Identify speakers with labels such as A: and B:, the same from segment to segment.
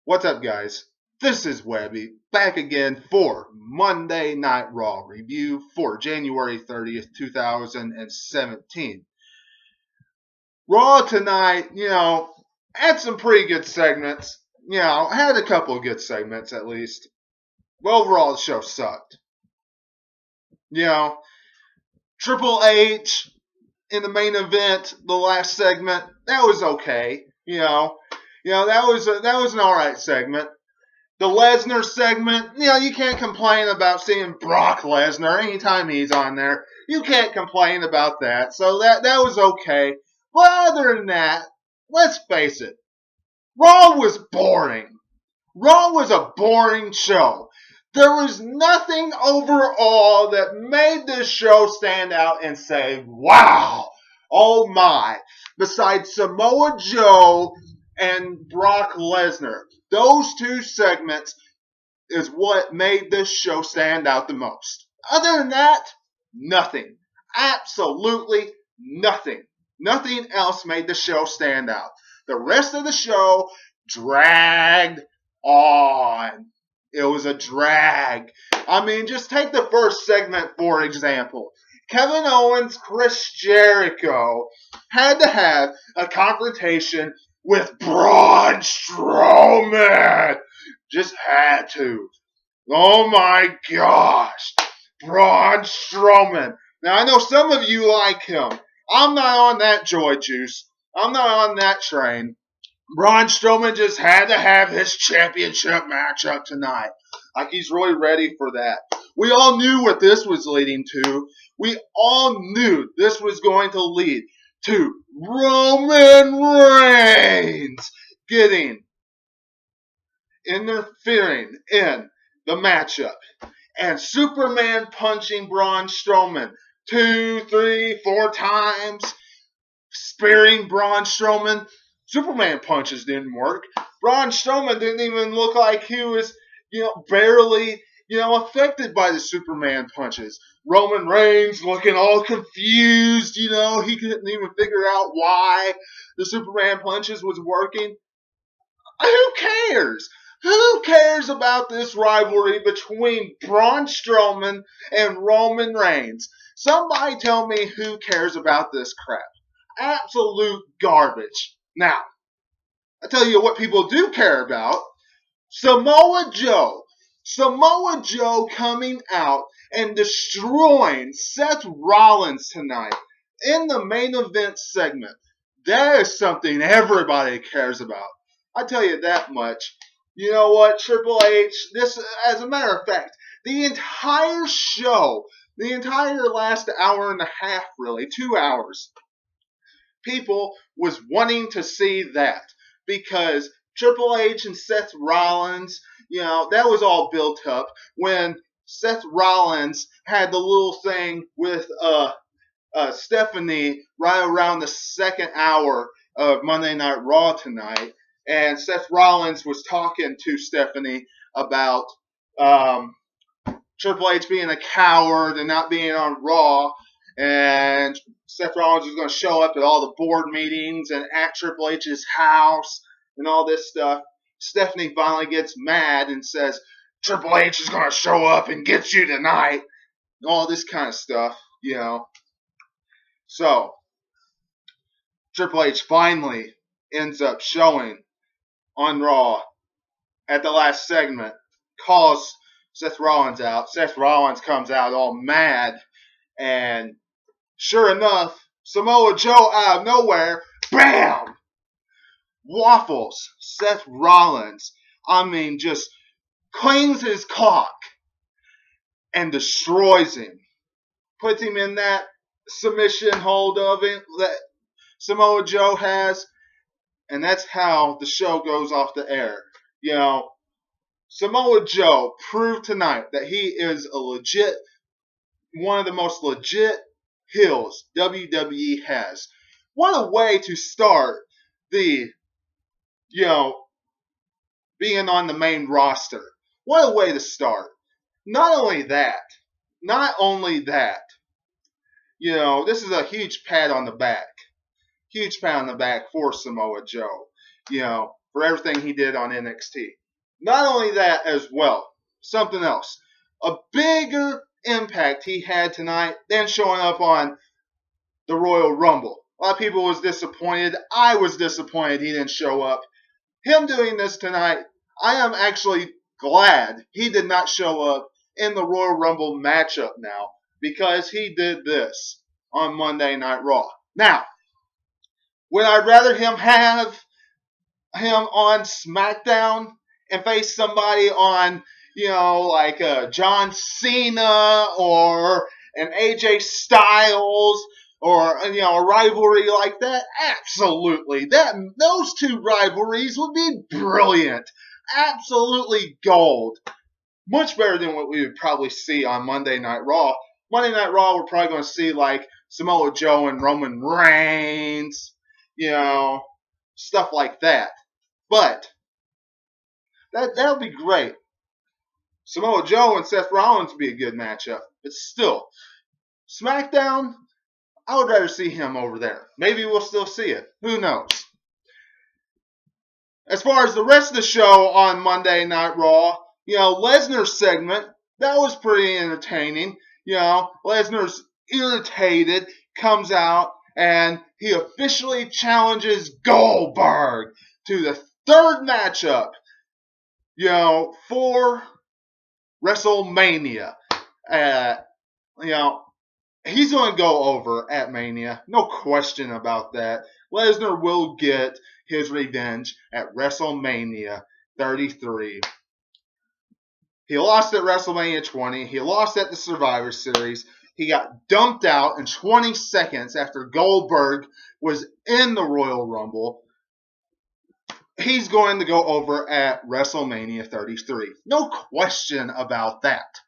A: What's up, guys? This is Webby, back again for Monday Night Raw review for January 30th, 2017. Raw tonight, had some pretty good segments. Had a couple of good segments at least. But overall, the show sucked. Triple H in the main event, the last segment, that was okay. That was an alright segment. The Lesnar segment, you can't complain about seeing Brock Lesnar anytime he's on there. You can't complain about that. So that was okay. But other than that, let's face it, Raw was boring. Raw was a boring show. There was nothing overall that made this show stand out and say, wow, oh my, besides Samoa Joe and Brock Lesnar. Those two segments is what made this show stand out the most. Other than that, nothing. Absolutely nothing. Nothing else made the show stand out. The rest of the show dragged on. It was a drag. Just take the first segment, for example. Kevin Owens, Chris Jericho had to have a confrontation with Braun Strowman. Just had to. Oh my gosh. Braun Strowman. Now I know some of you like him. I'm not on that joy juice. I'm not on that train. Braun Strowman just had to have his championship matchup tonight. Like he's really ready for that. We all knew what this was leading to. We all knew this was going to lead to Roman Reigns interfering in the matchup and Superman punching Braun Strowman 2, 3, 4 times, spearing Braun Strowman. Superman punches didn't work. Braun Strowman didn't even look like he was, barely, affected by the Superman punches. Roman Reigns looking all confused, he couldn't even figure out why the Superman punches was working. Who cares? Who cares about this rivalry between Braun Strowman and Roman Reigns? Somebody tell me who cares about this crap. Absolute garbage. Now, I tell you what people do care about. Samoa Joe. Samoa Joe coming out and destroying Seth Rollins tonight in the main event segment. That is something everybody cares about. I tell you that much. You know what, Triple H, this, as a matter of fact, the entire show, the entire last hour and a half, really, 2 hours, people was wanting to see that because Triple H and Seth Rollins, that was all built up when Seth Rollins had the little thing with Stephanie right around the second hour of Monday Night Raw tonight. And Seth Rollins was talking to Stephanie about Triple H being a coward and not being on Raw. And Seth Rollins was going to show up at all the board meetings and at Triple H's house and all this stuff. Stephanie finally gets mad and says, Triple H is going to show up and get you tonight. All this kind of stuff, So, Triple H finally ends up showing on Raw at the last segment, calls Seth Rollins out. Seth Rollins comes out all mad, and sure enough, Samoa Joe out of nowhere, bam! Waffles Seth Rollins. Just cleans his cock and destroys him. Puts him in that submission hold of him that Samoa Joe has. And that's how the show goes off the air. Samoa Joe proved tonight that he is one of the most legit heels WWE has. What a way to start the, being on the main roster. What a way to start. Not only that, this is a huge pat on the back. Huge pat on the back for Samoa Joe. for everything he did on NXT. Not only that as well, something else. A bigger impact he had tonight than showing up on the Royal Rumble. A lot of people was disappointed. I was disappointed he didn't show up. Him doing this tonight, I am actually glad he did not show up in the Royal Rumble matchup now, because he did this on Monday Night Raw. Now, would I rather him have him on SmackDown and face somebody on, like John Cena or an AJ Styles or, a rivalry like that? Absolutely. Those two rivalries would be brilliant. Absolutely gold. Much better than what we would probably see on Monday Night Raw. Monday Night Raw, we're probably going to see like Samoa Joe and Roman Reigns, stuff like that. But that'll be great. Samoa Joe and Seth Rollins would be a good matchup. But still, SmackDown, I would rather see him over there. Maybe we'll still see it. Who knows? As far as the rest of the show on Monday Night Raw, Lesnar's segment, that was pretty entertaining. Lesnar's irritated, comes out, and he officially challenges Goldberg to the third matchup, for WrestleMania. He's going to go over at Mania. No question about that. Lesnar will get his revenge at WrestleMania 33. He lost at WrestleMania 20. He lost at the Survivor Series. He got dumped out in 20 seconds after Goldberg was in the Royal Rumble. He's going to go over at WrestleMania 33. No question about that.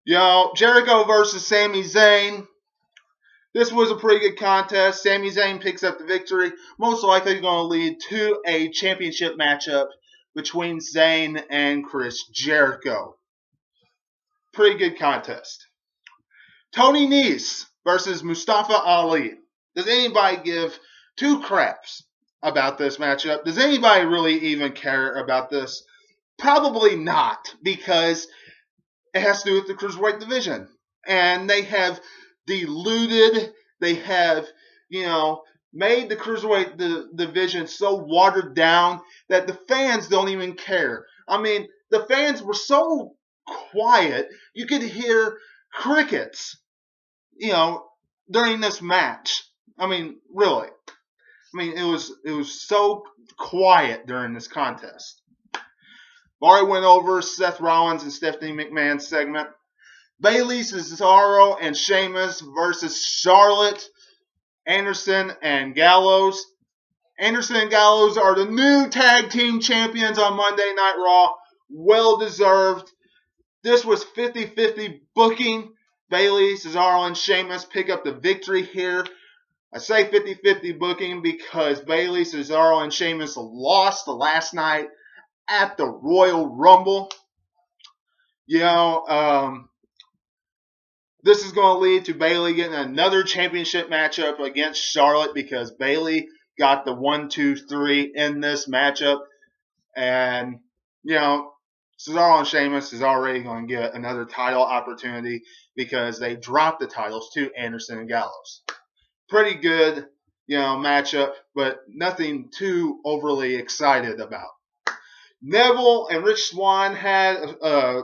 A: Jericho versus Sami Zayn. This was a pretty good contest. Sami Zayn picks up the victory. Most likely going to lead to a championship matchup between Zayn and Chris Jericho. Pretty good contest. Tony Nese versus Mustafa Ali. Does anybody give two craps about this matchup? Does anybody really even care about this? Probably not, because it has to do with the Cruiserweight division. And they have diluted, they have, made the Cruiserweight division so watered down that the fans don't even care. I mean, the fans were so quiet, you could hear crickets, during this match. I mean, really. I mean, it was so quiet during this contest. Already went over Seth Rollins and Stephanie McMahon's segment. Bayley, Cesaro, and Sheamus versus Charlotte, Anderson, and Gallows. Anderson and Gallows are the new tag team champions on Monday Night Raw. Well deserved. This was 50-50 booking. Bayley, Cesaro, and Sheamus pick up the victory here. I say 50-50 booking because Bayley, Cesaro, and Sheamus lost the last night at the Royal Rumble. This is going to lead to Bayley getting another championship matchup against Charlotte because Bayley got the 1-2-3 in this matchup. And, Cesaro and Sheamus is already going to get another title opportunity because they dropped the titles to Anderson and Gallows. Pretty good, matchup, but nothing too overly excited about. Neville and Rich Swann had a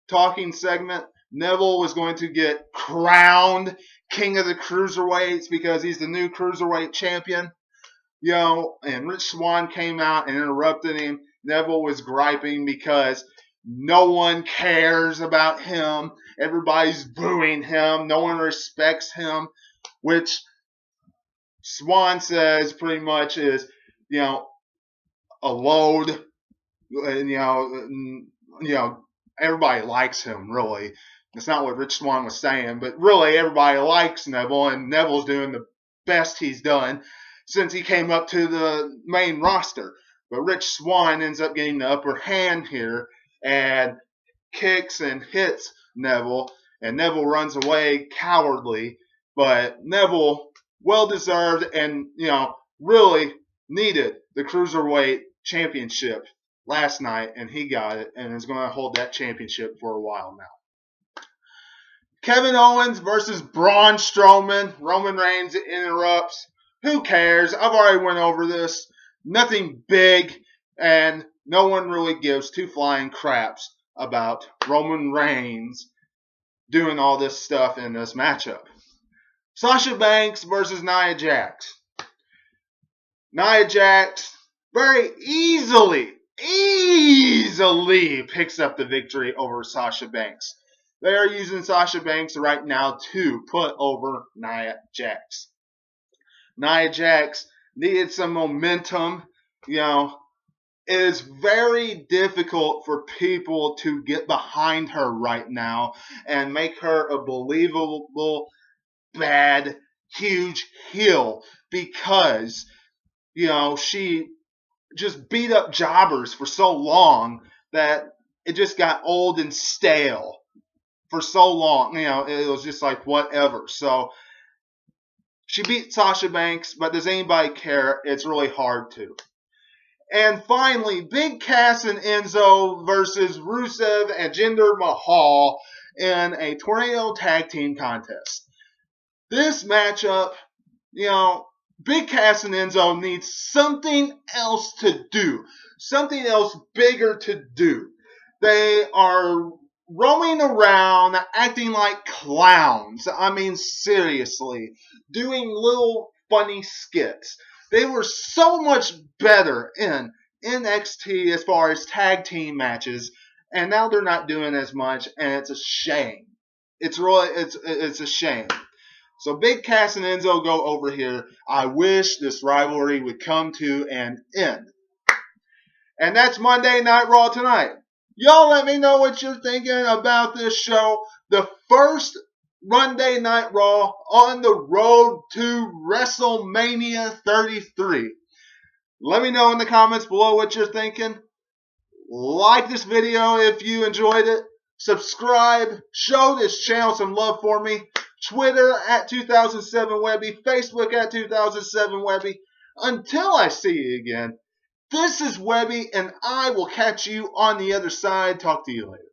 A: talking segment. Neville was going to get crowned King of the Cruiserweights because he's the new Cruiserweight champion. And Rich Swann came out and interrupted him. Neville was griping because no one cares about him. Everybody's booing him. No one respects him, which Swann says pretty much is, a load. Everybody likes him, really. That's not what Rich Swann was saying, but really everybody likes Neville, and Neville's doing the best he's done since he came up to the main roster. But Rich Swann ends up getting the upper hand here and kicks and hits Neville, and Neville runs away cowardly. But Neville, well-deserved, and, really needed the Cruiserweight Championship last night, and he got it, and is going to hold that championship for a while now. Kevin Owens versus Braun Strowman. Roman Reigns interrupts. Who cares? I've already went over this. Nothing big, and no one really gives two flying craps about Roman Reigns doing all this stuff in this matchup. Sasha Banks versus Nia Jax. Nia Jax very easily picks up the victory over Sasha Banks. They are using Sasha Banks right now to put over Nia Jax. Nia Jax needed some momentum. It is very difficult for people to get behind her right now and make her a believable, bad, huge heel because, she just beat up jobbers for so long that it just got old and stale for so long. It was just like whatever. So she beat Sasha Banks, but does anybody care? It's really hard to. And finally, Big Cass and Enzo versus Rusev and Jinder Mahal in a Tornado Tag Team Contest. This matchup, Big Cass and Enzo need something else to do. Something else bigger to do. They are roaming around acting like clowns. I mean, seriously. Doing little funny skits. They were so much better in NXT as far as tag team matches. And now they're not doing as much. And it's a shame. It's a shame. So Big Cass and Enzo go over here. I wish this rivalry would come to an end. And that's Monday Night Raw tonight. Y'all let me know what you're thinking about this show. The first Monday Night Raw on the road to WrestleMania 33. Let me know in the comments below what you're thinking. Like this video if you enjoyed it. Subscribe. Show this channel some love for me. Twitter at 2007Webby. Facebook at 2007Webby. Until I see you again, this is Webby, and I will catch you on the other side. Talk to you later.